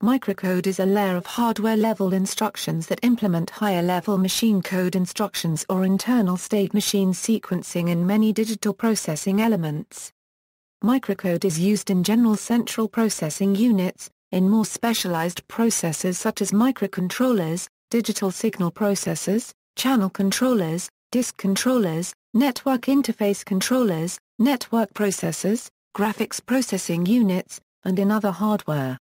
Microcode is a layer of hardware-level instructions that implement higher-level machine code instructions or internal-state machine sequencing in many digital processing elements. Microcode is used in general central processing units, in more specialized processors such as microcontrollers, digital signal processors, channel controllers, disk controllers, network interface controllers, network processors, graphics processing units, and in other hardware.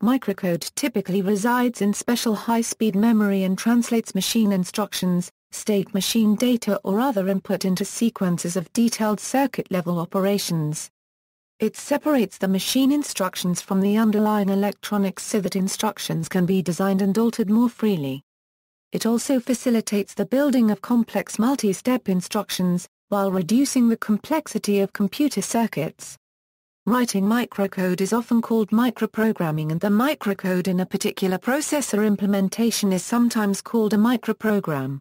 Microcode typically resides in special high-speed memory and translates machine instructions, state machine data or other input into sequences of detailed circuit-level operations. It separates the machine instructions from the underlying electronics so that instructions can be designed and altered more freely. It also facilitates the building of complex multi-step instructions, while reducing the complexity of computer circuits. Writing microcode is often called microprogramming, and the microcode in a particular processor implementation is sometimes called a microprogram.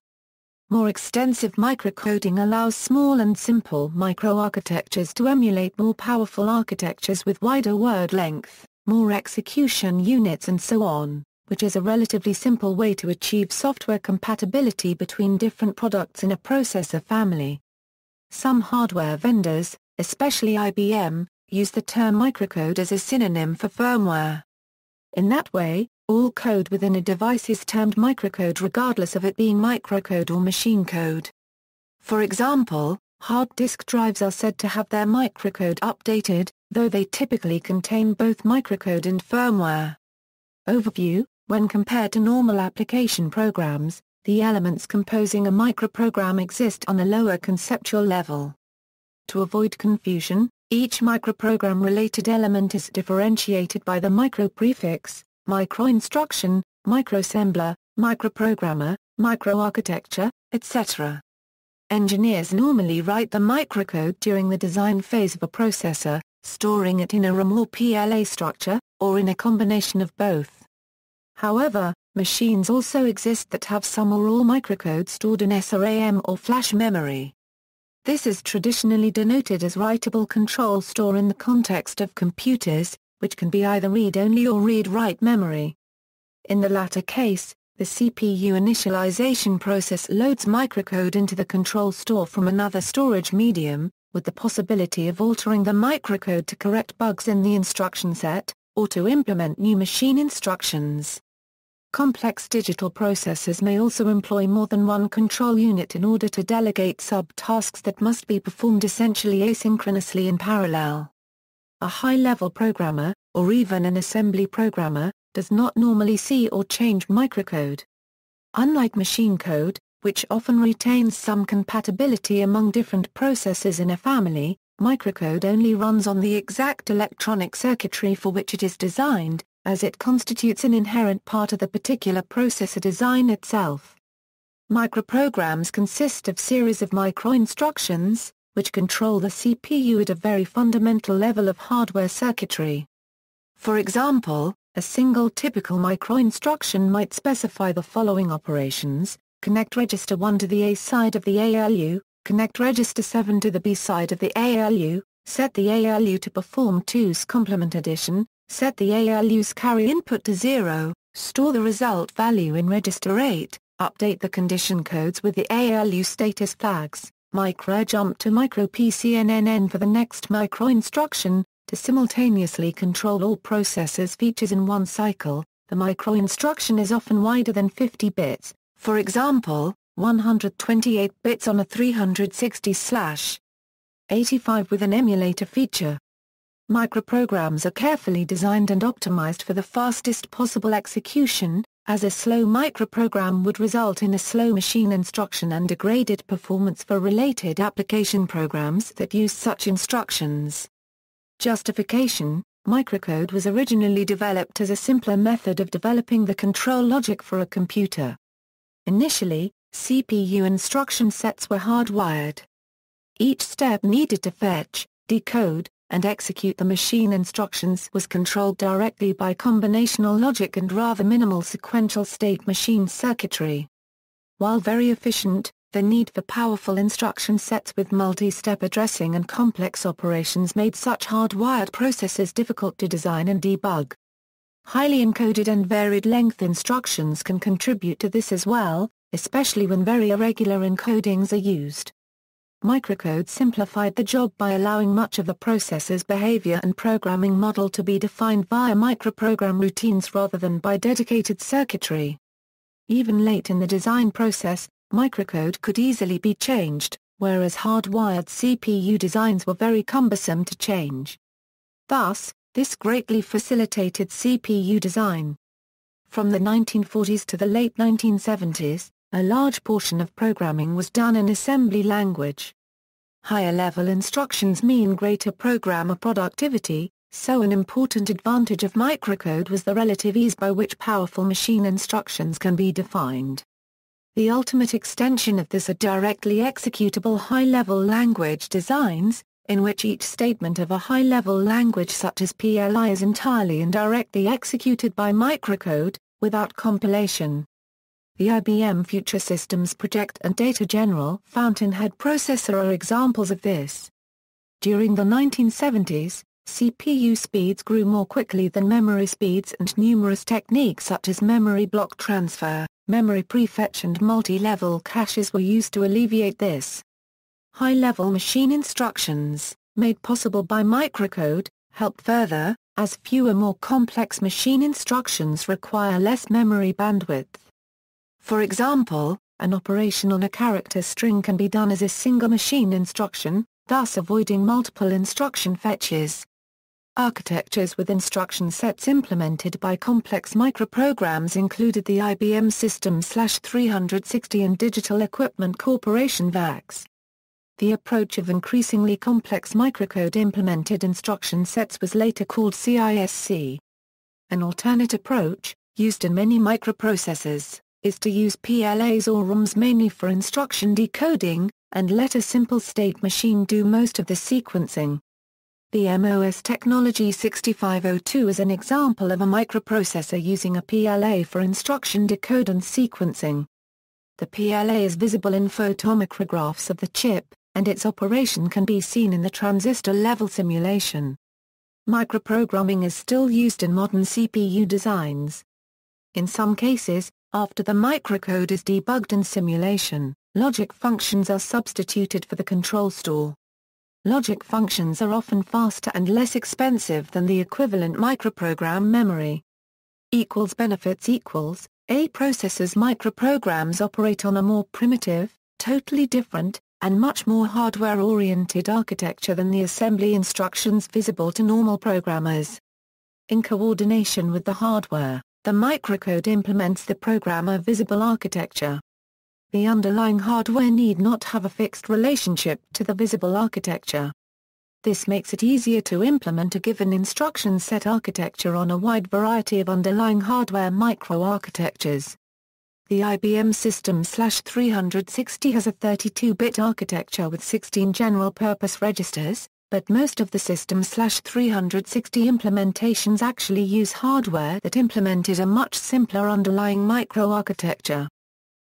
More extensive microcoding allows small and simple microarchitectures to emulate more powerful architectures with wider word length, more execution units and so on, which is a relatively simple way to achieve software compatibility between different products in a processor family. Some hardware vendors, especially IBM, use the term microcode as a synonym for firmware. In that way, all code within a device is termed microcode regardless of it being microcode or machine code. For example, hard disk drives are said to have their microcode updated, though they typically contain both microcode and firmware. Overview: when compared to normal application programs, the elements composing a microprogram exist on a lower conceptual level. To avoid confusion, each microprogram-related element is differentiated by the microprefix, microinstruction, microassembler, microprogrammer, microarchitecture, etc. Engineers normally write the microcode during the design phase of a processor, storing it in a RAM or PLA structure, or in a combination of both. However, machines also exist that have some or all microcode stored in SRAM or flash memory. This is traditionally denoted as writable control store in the context of computers, which can be either read-only or read-write memory. In the latter case, the CPU initialization process loads microcode into the control store from another storage medium, with the possibility of altering the microcode to correct bugs in the instruction set, or to implement new machine instructions. Complex digital processors may also employ more than one control unit in order to delegate sub-tasks that must be performed essentially asynchronously in parallel. A high-level programmer, or even an assembly programmer, does not normally see or change microcode. Unlike machine code, which often retains some compatibility among different processors in a family, microcode only runs on the exact electronic circuitry for which it is designed, as it constitutes an inherent part of the particular processor design itself. Microprograms consist of series of microinstructions, which control the CPU at a very fundamental level of hardware circuitry. For example, a single typical microinstruction might specify the following operations: connect register 1 to the A side of the ALU, connect register 7 to the B side of the ALU, set the ALU to perform 2's complement addition, set the ALU's carry input to 0, store the result value in register 8, update the condition codes with the ALU status flags, micro-jump to micro-PCNNN for the next micro-instruction, to simultaneously control all processors' features in one cycle. The micro-instruction is often wider than 50 bits, for example, 128 bits on a 360/85 with an emulator feature. Microprograms are carefully designed and optimized for the fastest possible execution, as a slow microprogram would result in a slow machine instruction and degraded performance for related application programs that use such instructions. Justification: microcode was originally developed as a simpler method of developing the control logic for a computer. Initially, CPU instruction sets were hardwired. Each step needed to fetch, decode, and execute the machine instructions was controlled directly by combinational logic and rather minimal sequential state machine circuitry. While very efficient, the need for powerful instruction sets with multi-step addressing and complex operations made such hardwired processors difficult to design and debug. Highly encoded and varied length instructions can contribute to this as well, especially when very irregular encodings are used. Microcode simplified the job by allowing much of the processor's behavior and programming model to be defined via microprogram routines rather than by dedicated circuitry. Even late in the design process, microcode could easily be changed, whereas hardwired CPU designs were very cumbersome to change. Thus, this greatly facilitated CPU design. From the 1940s to the late 1970s, a large portion of programming was done in assembly language. Higher-level instructions mean greater programmer productivity, so an important advantage of microcode was the relative ease by which powerful machine instructions can be defined. The ultimate extension of this are directly executable high-level language designs, in which each statement of a high-level language such as PLI is entirely and directly executed by microcode, without compilation. The IBM Future Systems Project and Data General Fountainhead processor are examples of this. During the 1970s, CPU speeds grew more quickly than memory speeds, and numerous techniques such as memory block transfer, memory prefetch and multi-level caches were used to alleviate this. High-level machine instructions, made possible by microcode, help further, as fewer more complex machine instructions require less memory bandwidth. For example, an operation on a character string can be done as a single machine instruction, thus avoiding multiple instruction fetches. Architectures with instruction sets implemented by complex microprograms included the IBM System/360 and Digital Equipment Corporation VAX. The approach of increasingly complex microcode implemented instruction sets was later called CISC. An alternate approach, used in many microprocessors, is to use PLAs or ROMs mainly for instruction decoding, and let a simple state machine do most of the sequencing. The MOS Technology 6502 is an example of a microprocessor using a PLA for instruction decode and sequencing. The PLA is visible in photomicrographs of the chip, and its operation can be seen in the transistor-level simulation. Microprogramming is still used in modern CPU designs. In some cases, after the microcode is debugged in simulation, logic functions are substituted for the control store. Logic functions are often faster and less expensive than the equivalent microprogram memory. Benefits equals, A processor's microprograms operate on a more primitive, totally different, and much more hardware-oriented architecture than the assembly instructions visible to normal programmers. In coordination with the hardware, the microcode implements the programmer-visible architecture. The underlying hardware need not have a fixed relationship to the visible architecture. This makes it easier to implement a given instruction set architecture on a wide variety of underlying hardware microarchitectures. The IBM System/360 has a 32-bit architecture with 16 general-purpose registers, but most of the System/360 implementations actually use hardware that implemented a much simpler underlying microarchitecture.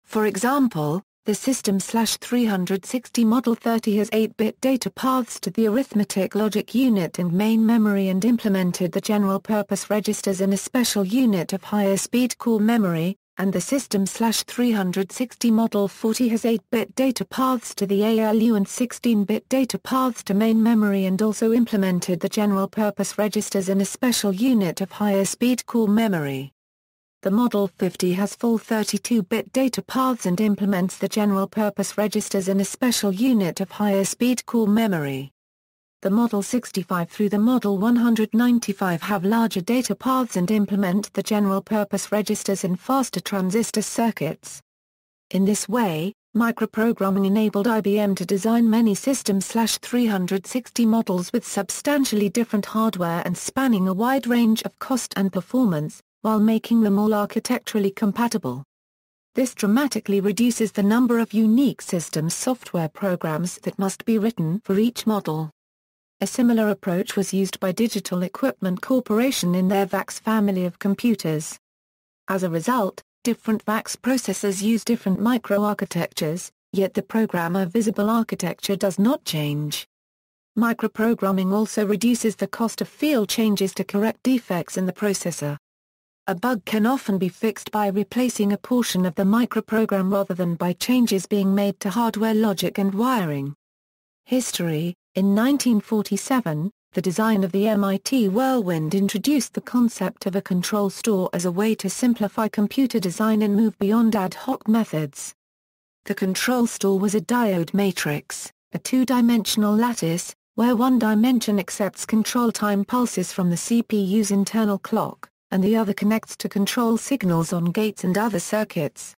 For example, the System/360 Model 30 has 8-bit data paths to the arithmetic logic unit and main memory and implemented the general-purpose registers in a special unit of higher-speed core memory, and the System/360 Model 40 has 8-bit data paths to the ALU and 16-bit data paths to main memory and also implemented the general-purpose registers in a special unit of higher-speed core memory. The Model 50 has full 32-bit data paths and implements the general-purpose registers in a special unit of higher-speed core memory. The Model 65 through the Model 195 have larger data paths and implement the general-purpose registers in faster transistor circuits. In this way, microprogramming enabled IBM to design many System/360 models with substantially different hardware and spanning a wide range of cost and performance, while making them all architecturally compatible. This dramatically reduces the number of unique systems software programs that must be written for each model. A similar approach was used by Digital Equipment Corporation in their VAX family of computers. As a result, different VAX processors use different microarchitectures, yet the programmer-visible architecture does not change. Microprogramming also reduces the cost of field changes to correct defects in the processor. A bug can often be fixed by replacing a portion of the microprogram rather than by changes being made to hardware logic and wiring. History: in 1947, the design of the MIT Whirlwind introduced the concept of a control store as a way to simplify computer design and move beyond ad hoc methods. The control store was a diode matrix, a two-dimensional lattice, where one dimension accepts control time pulses from the CPU's internal clock, and the other connects to control signals on gates and other circuits.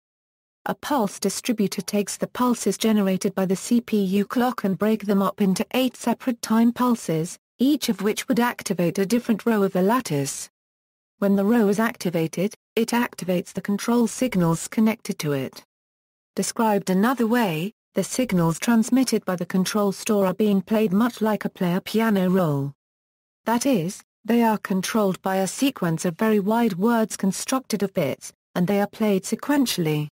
A pulse distributor takes the pulses generated by the CPU clock and break them up into 8 separate time pulses, each of which would activate a different row of the lattice. When the row is activated, it activates the control signals connected to it. Described another way, the signals transmitted by the control store are being played much like a player piano roll. That is, they are controlled by a sequence of very wide words constructed of bits, and they are played sequentially.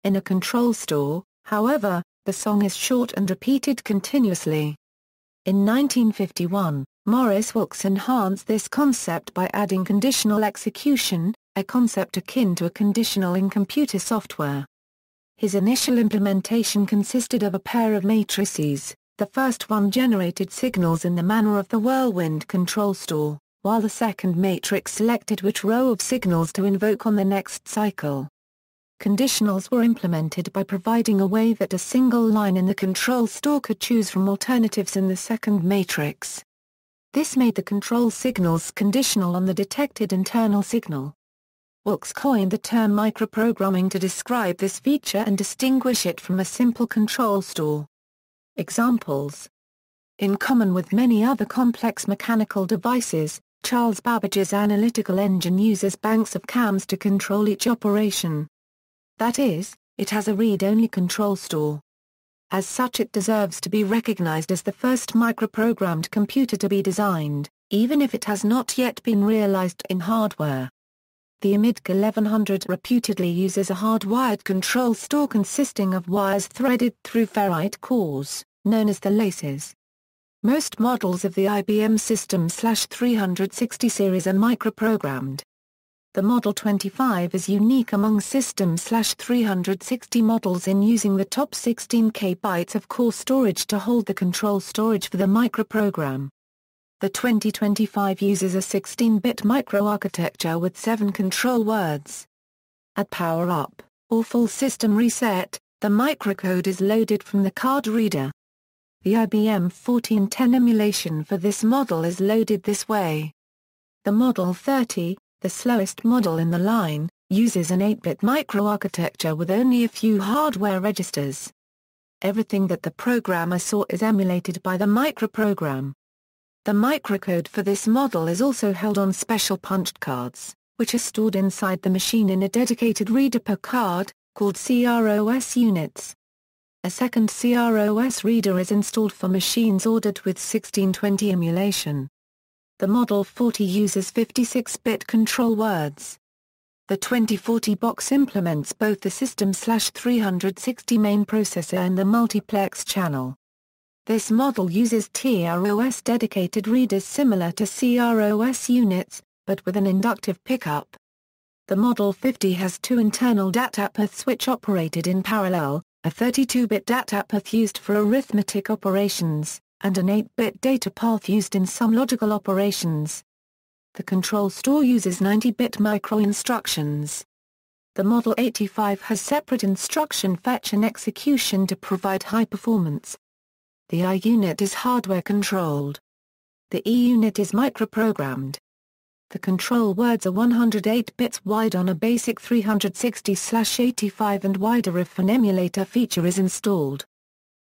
In a control store, however, the song is short and repeated continuously. In 1951, Maurice Wilks enhanced this concept by adding conditional execution, a concept akin to a conditional in computer software. His initial implementation consisted of a pair of matrices. The first one generated signals in the manner of the Whirlwind control store, while the second matrix selected which row of signals to invoke on the next cycle. Conditionals were implemented by providing a way that a single line in the control store could choose from alternatives in the second matrix. This made the control signals conditional on the detected internal signal. Wilks coined the term microprogramming to describe this feature and distinguish it from a simple control store. Examples: in common with many other complex mechanical devices, Charles Babbage's analytical engine uses banks of cams to control each operation. That is, it has a read-only control store. As such, it deserves to be recognized as the first microprogrammed computer to be designed, even if it has not yet been realized in hardware. The Amiga 1100 reputedly uses a hardwired control store consisting of wires threaded through ferrite cores, known as the laces. Most models of the IBM System/360 series are microprogrammed. The Model 25 is unique among System/360 models in using the top 16 KB of core storage to hold the control storage for the microprogram. The 2025 uses a 16-bit microarchitecture with 7 control words. At power-up, or full system reset, the microcode is loaded from the card reader. The IBM 1410 emulation for this model is loaded this way. The Model 30, the slowest model in the line, uses an 8-bit microarchitecture with only a few hardware registers. Everything that the programmer saw is emulated by the microprogram. The microcode for this model is also held on special punched cards, which are stored inside the machine in a dedicated reader per card, called CROS units. A second CROS reader is installed for machines ordered with 1620 emulation. The Model 40 uses 56-bit control words. The 2040 box implements both the System/360 main processor and the multiplex channel. This model uses TROS dedicated readers similar to CROS units, but with an inductive pickup. The Model 50 has 2 internal data paths which operated in parallel, a 32-bit data path used for arithmetic operations, and an 8-bit data path used in some logical operations. The control store uses 90-bit micro-instructions. The Model 85 has separate instruction fetch and execution to provide high performance. The I unit is hardware-controlled. The E unit is microprogrammed. The control words are 108 bits wide on a basic 360/85 and wider if an emulator feature is installed.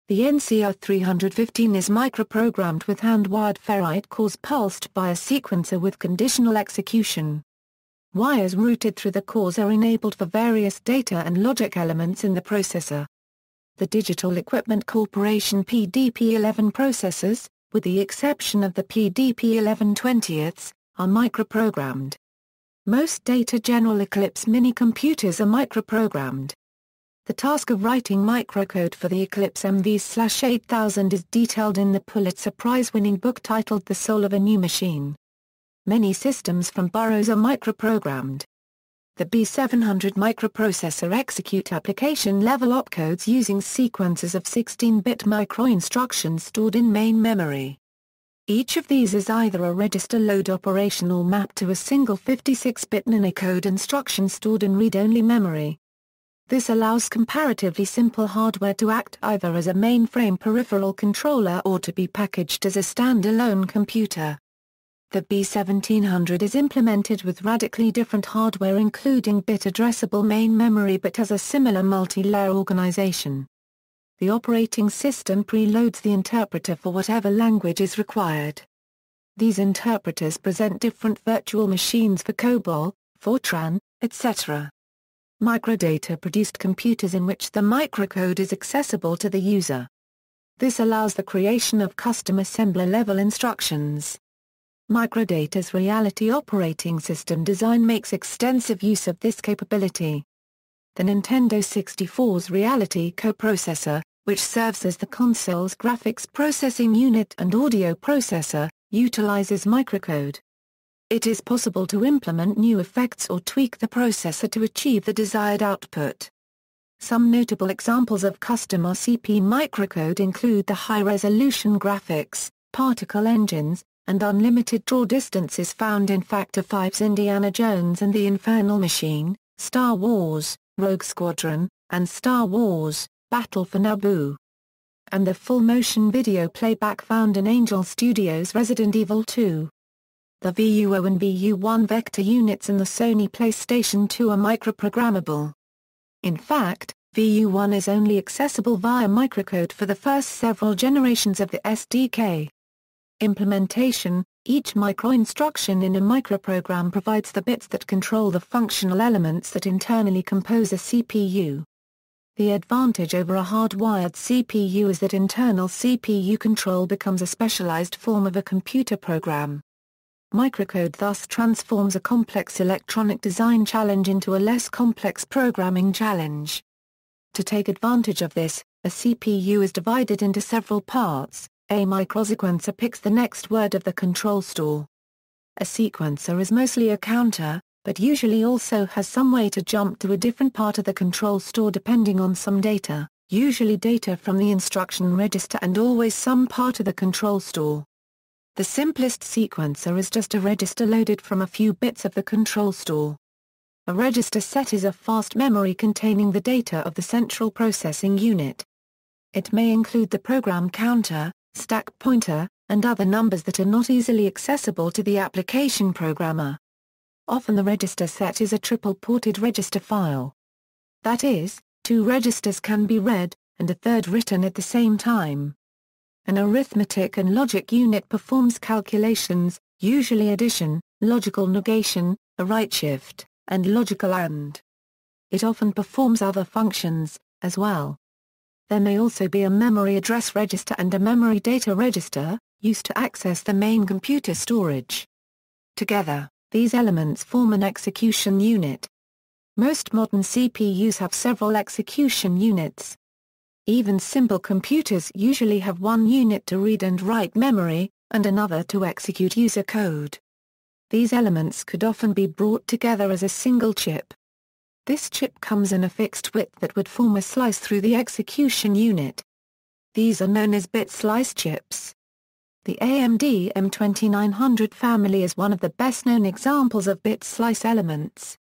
The NCR 315 is microprogrammed with hand-wired ferrite cores pulsed by a sequencer with conditional execution. Wires routed through the cores are enabled for various data and logic elements in the processor. The Digital Equipment Corporation PDP-11 processors, with the exception of the PDP-11/20, are microprogrammed. Most Data General Eclipse mini-computers are microprogrammed. The task of writing microcode for the Eclipse MV/8000 is detailed in the Pulitzer Prize-winning book titled The Soul of a New Machine. Many systems from boroughs are microprogrammed. The B700 microprocessor execute application-level opcodes using sequences of 16-bit microinstructions stored in main memory. Each of these is either a register load operation or mapped to a single 56-bit Unicode instruction stored in read-only memory. This allows comparatively simple hardware to act either as a mainframe peripheral controller or to be packaged as a standalone computer. The B1700 is implemented with radically different hardware including bit-addressable main memory but has a similar multi-layer organization. The operating system preloads the interpreter for whatever language is required. These interpreters present different virtual machines for COBOL, Fortran, etc. Microdata-produced computers in which the microcode is accessible to the user. This allows the creation of custom assembler-level instructions. Microdata's reality operating system design makes extensive use of this capability. The Nintendo 64's reality coprocessor, which serves as the console's graphics processing unit and audio processor, utilizes microcode. It is possible to implement new effects or tweak the processor to achieve the desired output. Some notable examples of custom RCP microcode include the high-resolution graphics, particle engines, and unlimited draw distances found in Factor 5's Indiana Jones and the Infernal Machine, Star Wars, Rogue Squadron, and Star Wars, Battle for Naboo. And the full-motion video playback found in Angel Studios' Resident Evil 2. The VUO and VU1 vector units in the Sony PlayStation 2 are microprogrammable. In fact, VU1 is only accessible via microcode for the first several generations of the SDK. Implementation: each microinstruction in a microprogram provides the bits that control the functional elements that internally compose a CPU. The advantage over a hardwired CPU is that internal CPU control becomes a specialized form of a computer program. Microcode thus transforms a complex electronic design challenge into a less complex programming challenge. To take advantage of this, a CPU is divided into several parts. A microsequencer picks the next word of the control store. A sequencer is mostly a counter, but usually also has some way to jump to a different part of the control store depending on some data, usually data from the instruction register and always some part of the control store. The simplest sequencer is just a register loaded from a few bits of the control store. A register set is a fast memory containing the data of the central processing unit. It may include the program counter, stack pointer, and other numbers that are not easily accessible to the application programmer. Often the register set is a triple-ported register file. That is, two registers can be read, and a third written at the same time. An arithmetic and logic unit performs calculations, usually addition, logical negation, a right shift, and logical AND. It often performs other functions, as well. There may also be a memory address register and a memory data register, used to access the main computer storage. Together, these elements form an execution unit. Most modern CPUs have several execution units. Even simple computers usually have one unit to read and write memory, and another to execute user code. These elements could often be brought together as a single chip. This chip comes in a fixed width that would form a slice through the execution unit. These are known as bit slice chips. The AMD M2900 family is one of the best-known examples of bit slice elements.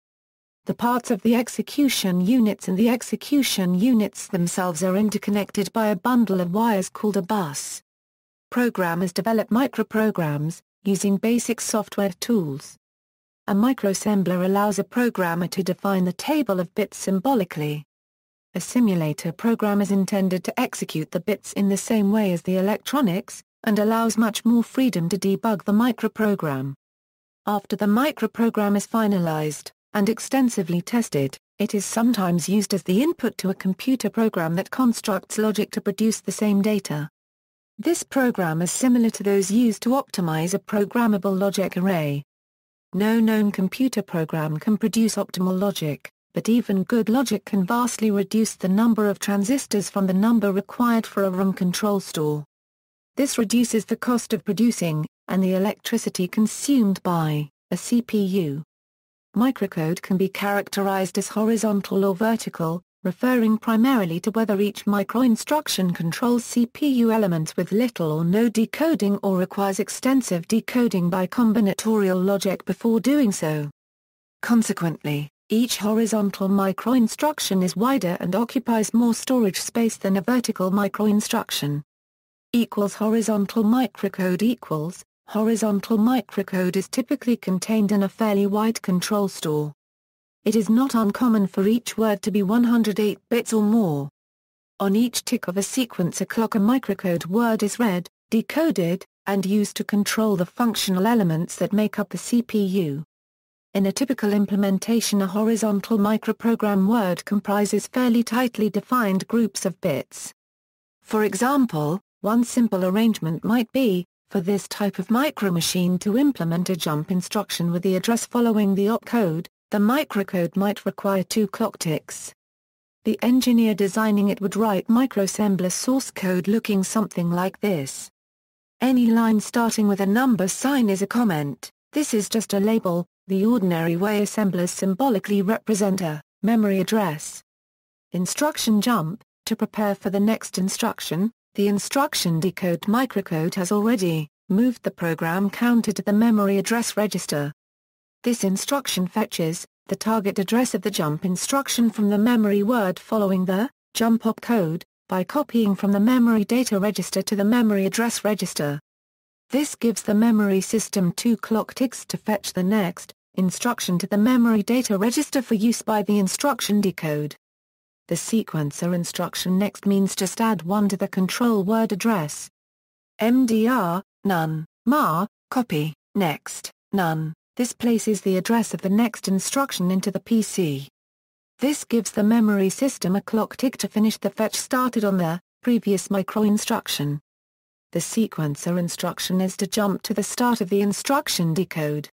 The parts of the execution units and the execution units themselves are interconnected by a bundle of wires called a bus. Programmers develop microprograms, using basic software tools. A microassembler allows a programmer to define the table of bits symbolically. A simulator program is intended to execute the bits in the same way as the electronics, and allows much more freedom to debug the microprogram. After the microprogram is finalized, and extensively tested, it is sometimes used as the input to a computer program that constructs logic to produce the same data. This program is similar to those used to optimize a programmable logic array. No known computer program can produce optimal logic, but even good logic can vastly reduce the number of transistors from the number required for a RAM control store. This reduces the cost of producing, and the electricity consumed by a CPU. Microcode can be characterized as horizontal or vertical, referring primarily to whether each microinstruction controls CPU elements with little or no decoding or requires extensive decoding by combinatorial logic before doing so. Consequently, each horizontal microinstruction is wider and occupies more storage space than a vertical microinstruction. Horizontal microcode horizontal microcode is typically contained in a fairly wide control store. It is not uncommon for each word to be 108 bits or more. On each tick of a sequencer clock, a microcode word is read, decoded, and used to control the functional elements that make up the CPU. In a typical implementation, a horizontal microprogram word comprises fairly tightly defined groups of bits. For example, one simple arrangement might be, for this type of micromachine to implement a jump instruction with the address following the opcode, the microcode might require 2 clock ticks. The engineer designing it would write microassembler source code looking something like this. Any line starting with a number sign is a comment. This is just a label, the ordinary way assemblers symbolically represent a memory address. Instruction jump. To prepare for the next instruction, the instruction decode microcode has already moved the program counter to the memory address register. This instruction fetches the target address of the jump instruction from the memory word following the jump opcode by copying from the memory data register to the memory address register. This gives the memory system 2 clock ticks to fetch the next instruction to the memory data register for use by the instruction decode. The sequencer instruction next means just add 1 to the control word address. MDR, none, MAR, copy, next, none. This places the address of the next instruction into the PC. This gives the memory system a clock tick to finish the fetch started on the previous microinstruction. The sequencer instruction is to jump to the start of the instruction decode.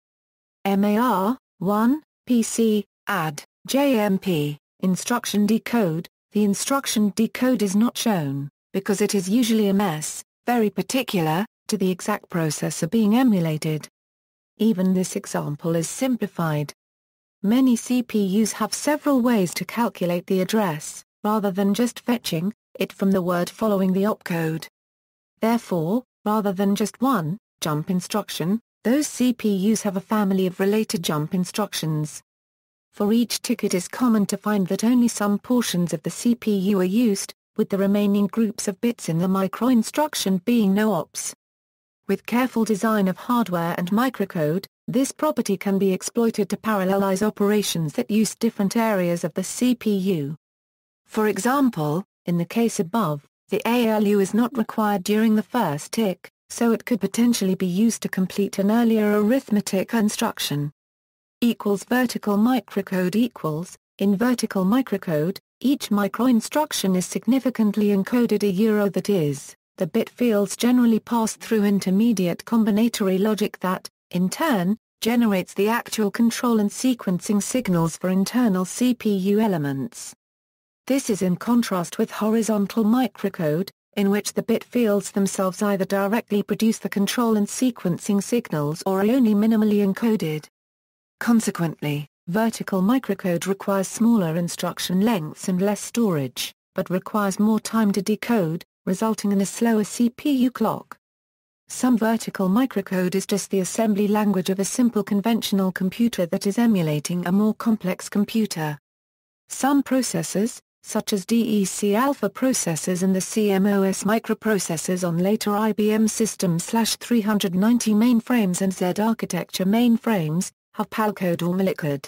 MAR, 1, PC, add, JMP, instruction decode. The instruction decode is not shown, because it is usually a mess, very particular, to the exact processor being emulated. Even this example is simplified. Many CPUs have several ways to calculate the address, rather than just fetching it from the word following the opcode. Therefore, rather than just one jump instruction, those CPUs have a family of related jump instructions. For each tick, it is common to find that only some portions of the CPU are used, with the remaining groups of bits in the microinstruction being no ops. With careful design of hardware and microcode, this property can be exploited to parallelize operations that use different areas of the CPU. For example, in the case above, the ALU is not required during the first tick, so it could potentially be used to complete an earlier arithmetic instruction. Vertical microcode in vertical microcode, each microinstruction is significantly encoded that is, the bit fields generally pass through intermediate combinatory logic that, in turn, generates the actual control and sequencing signals for internal CPU elements. This is in contrast with horizontal microcode, in which the bit fields themselves either directly produce the control and sequencing signals or are only minimally encoded. Consequently, vertical microcode requires smaller instruction lengths and less storage, but requires more time to decode, resulting in a slower CPU clock. Some vertical microcode is just the assembly language of a simple conventional computer that is emulating a more complex computer. Some processors, such as DEC alpha processors and the CMOS microprocessors on later IBM System/390 mainframes and Z architecture mainframes, have PAL-code or millicode.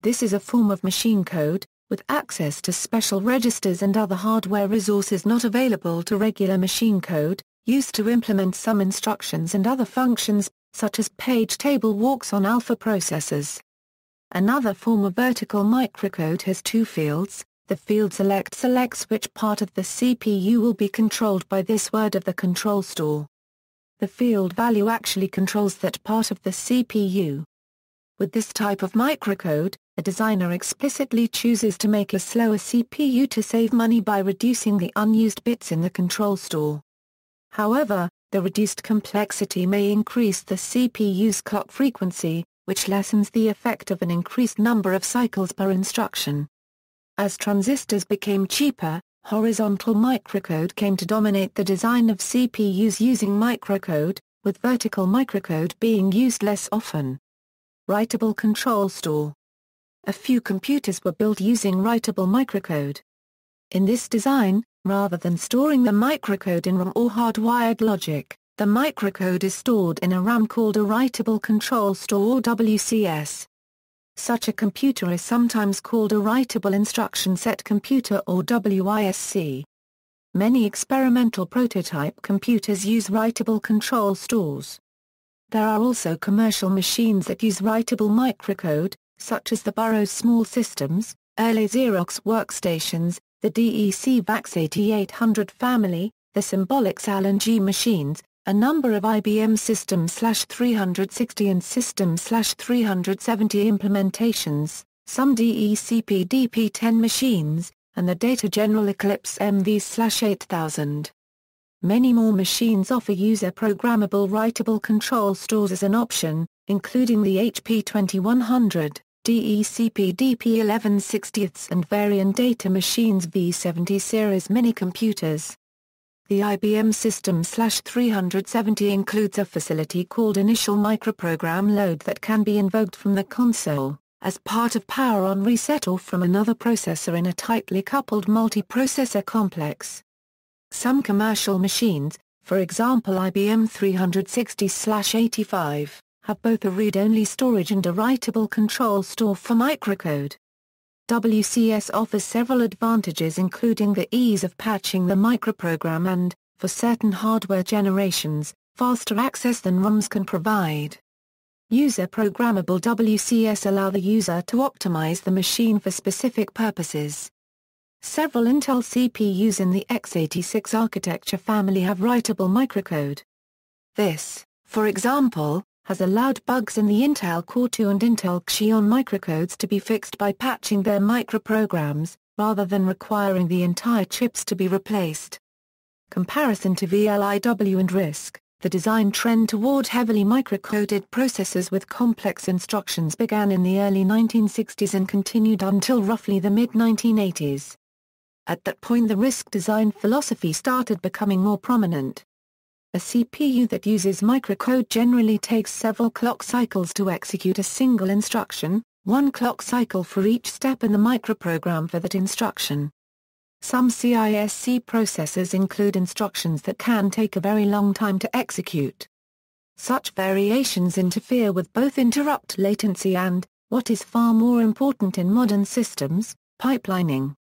This is a form of machine code, with access to special registers and other hardware resources not available to regular machine code, used to implement some instructions and other functions, such as page table walks on alpha processors. Another form of vertical microcode has 2 fields. The field select selects which part of the CPU will be controlled by this word of the control store. The field value actually controls that part of the CPU. With this type of microcode, a designer explicitly chooses to make a slower CPU to save money by reducing the unused bits in the control store. However, The reduced complexity may increase the CPU's clock frequency, which lessens the effect of an increased number of cycles per instruction. As transistors became cheaper, horizontal microcode came to dominate the design of CPUs using microcode, with vertical microcode being used less often. Writable control store. A few computers were built using writable microcode. In this design, rather than storing the microcode in RAM or hardwired logic, the microcode is stored in a RAM called a writable control store or WCS. Such a computer is sometimes called a writable instruction set computer or WISC. Many experimental prototype computers use writable control stores. There are also commercial machines that use writable microcode, such as the Burroughs Small Systems, early Xerox workstations, the DEC VAX 8800 family, the Symbolics Allen G machines, a number of IBM System/360 and System/370 implementations, some DECP DP10 machines, and the Data General Eclipse MV/8000. Many more machines offer user-programmable writable control stores as an option, including the HP 2100, DECP DP1160ths and Varian Data Machines V70 series mini-computers. The IBM System/370 includes a facility called Initial Microprogram Load that can be invoked from the console, as part of power on reset or from another processor in a tightly coupled multiprocessor complex. Some commercial machines, for example IBM 360/85, have both a read-only storage and a writable control store for microcode. WCS offers several advantages including the ease of patching the microprogram and, for certain hardware generations, faster access than ROMs can provide. User-programmable WCS allow the user to optimize the machine for specific purposes. Several Intel CPUs in the x86 architecture family have writable microcode. This, for example, has allowed bugs in the Intel Core 2 and Intel Xeon microcodes to be fixed by patching their microprograms, rather than requiring the entire chips to be replaced. Comparison to VLIW and RISC, the design trend toward heavily microcoded processors with complex instructions began in the early 1960s and continued until roughly the mid-1980s. At that point the RISC design philosophy started becoming more prominent. A CPU that uses microcode generally takes several clock cycles to execute a single instruction, one clock cycle for each step in the microprogram for that instruction. Some CISC processors include instructions that can take a very long time to execute. Such variations interfere with both interrupt latency and, what is far more important in modern systems, pipelining.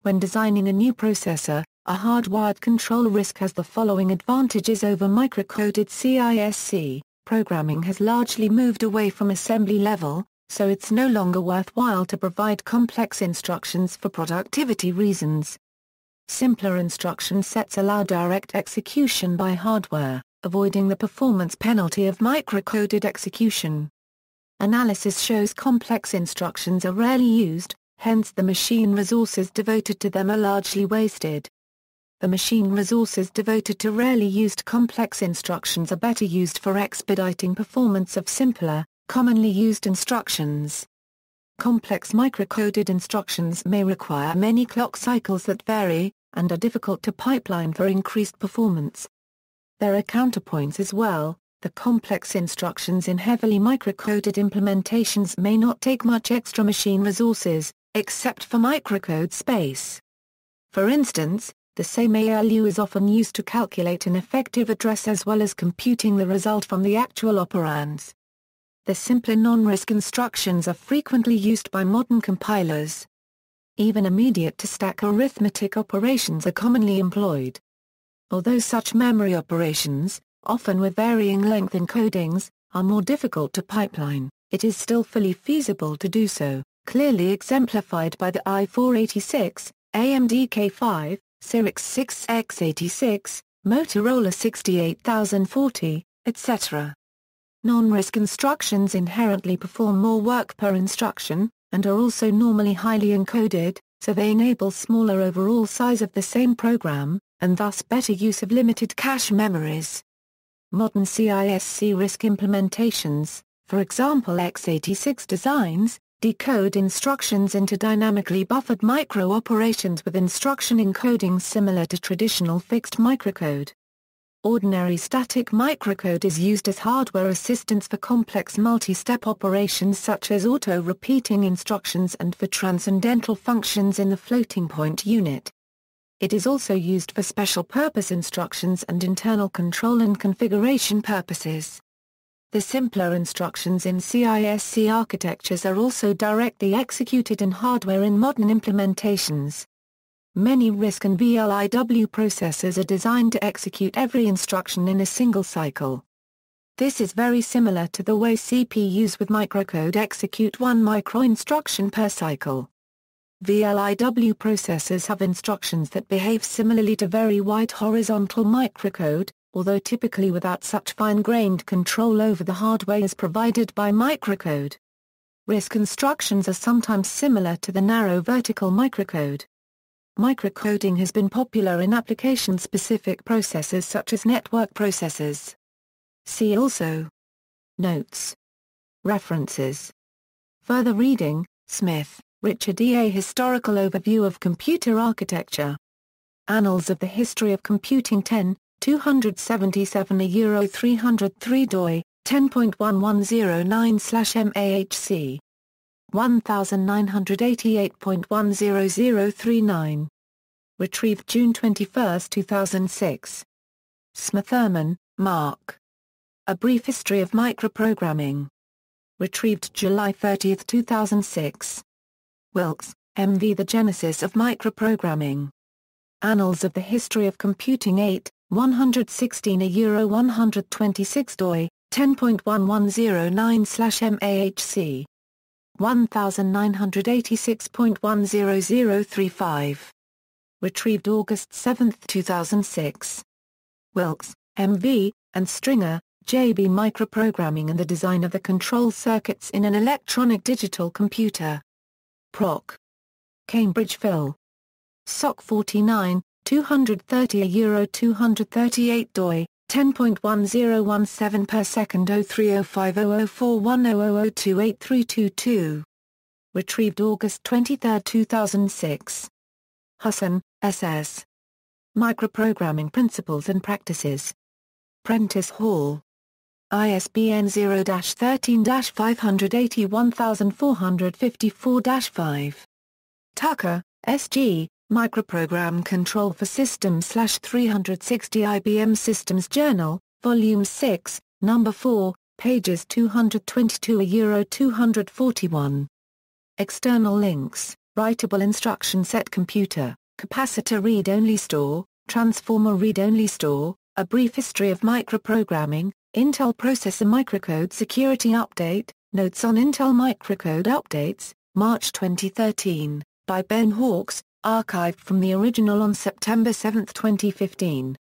When designing a new processor, a hardwired control RISC has the following advantages over microcoded CISC. Programming has largely moved away from assembly level, so it's no longer worthwhile to provide complex instructions for productivity reasons. Simpler instruction sets allow direct execution by hardware, avoiding the performance penalty of microcoded execution. Analysis shows complex instructions are rarely used, hence the machine resources devoted to them are largely wasted. The machine resources devoted to rarely used complex instructions are better used for expediting performance of simpler, commonly used instructions. Complex microcoded instructions may require many clock cycles that vary, and are difficult to pipeline for increased performance. There are counterpoints as well. The complex instructions in heavily microcoded implementations may not take much extra machine resources, except for microcode space. For instance, the same ALU is often used to calculate an effective address as well as computing the result from the actual operands. The simpler non-RISC instructions are frequently used by modern compilers. Even immediate-to-stack arithmetic operations are commonly employed. Although such memory operations, often with varying length encodings, are more difficult to pipeline, it is still fully feasible to do so, clearly exemplified by the i486, AMD K5, Cyrix 6x86, Motorola 68040, etc. Non-RISC instructions inherently perform more work per instruction, and are also normally highly encoded, so they enable smaller overall size of the same program, and thus better use of limited cache memories. Modern CISC RISC implementations, for example x86 designs, decode instructions into dynamically buffered micro-operations with instruction encoding similar to traditional fixed microcode. Ordinary static microcode is used as hardware assistance for complex multi-step operations such as auto-repeating instructions and for transcendental functions in the floating point unit. It is also used for special-purpose instructions and internal control and configuration purposes. The simpler instructions in CISC architectures are also directly executed in hardware in modern implementations. Many RISC and VLIW processors are designed to execute every instruction in a single cycle. This is very similar to the way CPUs with microcode execute one micro-instruction per cycle. VLIW processors have instructions that behave similarly to very wide horizontal microcode, although typically without such fine-grained control over the hardware as provided by microcode. RISC instructions are sometimes similar to the narrow vertical microcode. Microcoding has been popular in application-specific processors such as network processors. See also. Notes. References. Further reading, Smith, Richard E. A Historical Overview of Computer Architecture. Annals of the History of Computing 10, 277 303 doi, 10.1109/MAHC. 1988.10039. Retrieved June 21, 2006. Smith-Thurman, Mark. A Brief History of Microprogramming. Retrieved July 30, 2006. Wilkes, M.V. The Genesis of Microprogramming. Annals of the History of Computing 8, 116 126 doi, 10.1109/MAHC. 1986.10035. Retrieved August 7, 2006. Wilkes, M.V., and Stringer, J.B. Microprogramming and the Design of the Control Circuits in an Electronic Digital Computer. Proc. Cambridge Phil. SOC 49, 230 238 doi, 10.1017 per second 0305004100028322. Retrieved August 23, 2006. Husson, S.S. Microprogramming Principles and Practices. Prentice Hall. ISBN 0-13-581454-5. Tucker, S.G., Microprogram Control for Systems/360 IBM Systems Journal, Volume 6, Number 4, pages 222-241. External links, Writable Instruction Set Computer, Capacitor Read-Only Store, Transformer Read-Only Store, A Brief History of Microprogramming, Intel Processor Microcode Security Update, Notes on Intel Microcode Updates, March 2013, by Ben Hawks, archived from the original on September 7, 2015.